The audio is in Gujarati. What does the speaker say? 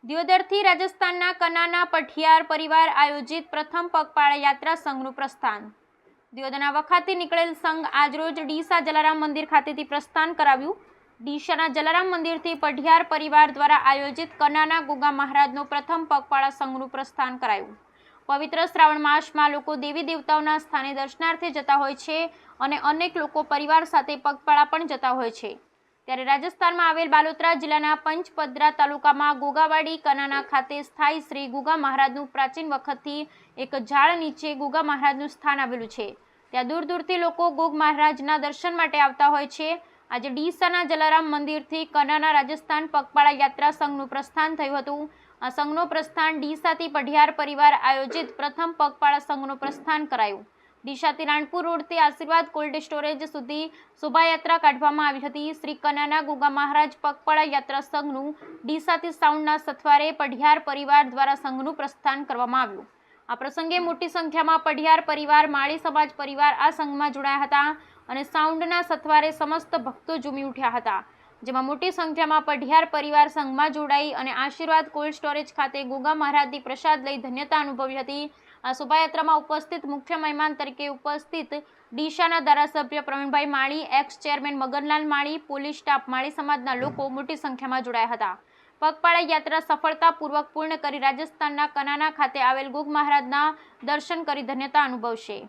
દિયોદરથી રાજસ્થાનના કનાના પઠિયાર પરિવાર આયોજિત પ્રથમ પગપાળા યાત્રા સંઘનું પ્રસ્થાન. દિયોદરના વખાથી નીકળેલ સંઘ આજરોજ ડીસા જલારામ મંદિર ખાતેથી પ્રસ્થાન કરાવ્યું. ડીસાના જલારામ મંદિરથી પઠિયાર પરિવાર દ્વારા આયોજિત કનાના ગુગા મહારાજનો પ્રથમ પગપાળા સંઘનું પ્રસ્થાન કરાયું. પવિત્ર શ્રાવણ માસમાં લોકો દેવી દેવતાઓના સ્થાને દર્શનાર્થે જતા હોય છે અને અનેક લોકો પરિવાર સાથે પગપાળા પણ જતા હોય છે. ત્યારે રાજસ્થાનમાં આવેલ બાલોતરા જિલ્લાના પંચપદરા તાલુકામાં ગોગાવાડી કનાના ખાતે સ્થાયી શ્રી ગુગા મહારાજનું પ્રાચીન વખતથી એક ઝાડ નીચે ગુગા મહારાજનું સ્થાન આવેલું છે. ત્યાં દૂર દૂરથી લોકો ગુગ મહારાજના દર્શન માટે આવતા હોય છે. આજે ડીસાના જલારામ મંદિરથી કનાના રાજસ્થાન પગપાળા યાત્રા સંઘનું પ્રસ્થાન થયું હતું. આ સંઘનું પ્રસ્થાન ડીસાથી પઢિયાર પરિવાર આયોજિત પ્રથમ પગપાળા સંઘનું પ્રસ્થાન કરાયું. ડીસાથી રાણપુર રોડથી આશીર્વાદ કોલ્ડ સ્ટોરેજ સુધી શોભાયાત્રા કાઢવામાં આવી હતી. શ્રી કનાના ગુગા મહારાજ પગપાળા યાત્રા સંઘનું ડીસાથી સાઉન્ડના સથવારે પઢિયાર પરિવાર દ્વારા સંઘનું પ્રસ્થાન કરવામાં આવ્યું. આ પ્રસંગે મોટી સંખ્યામાં પઢિયાર પરિવાર, માળી સમાજ પરિવાર આ સંઘમાં જોડાયા હતા અને સાઉન્ડના સથવારે સમસ્ત ભક્તો ઝૂમી ઉઠ્યા હતા. જેમાં મોટી સંખ્યામાં પઢિયાર પરિવાર સંઘમાં જોડાઈ અને આશીર્વાદ કોલ્ડ સ્ટોરેજ ખાતે ગુગા મહારાજની પ્રસાદ લઈ ધન્યતા અનુભવી હતી. આ શોભાયાત્રામાં ઉપસ્થિત મુખ્ય મહેમાન તરીકે ઉપસ્થિત ડીસાના ધારાસભ્ય પ્રવીણભાઈ માળી, એક્સ ચેરમેન મગનલાલ માળી, પોલીસ સ્ટાફ, માળી સમાજના લોકો મોટી સંખ્યામાં જોડાયા હતા. પગપાળા યાત્રા સફળતાપૂર્વક પૂર્ણ કરી રાજસ્થાનના કનાના ખાતે આવેલ ગુગ મહારાજના દર્શન કરી ધન્યતા અનુભવશે.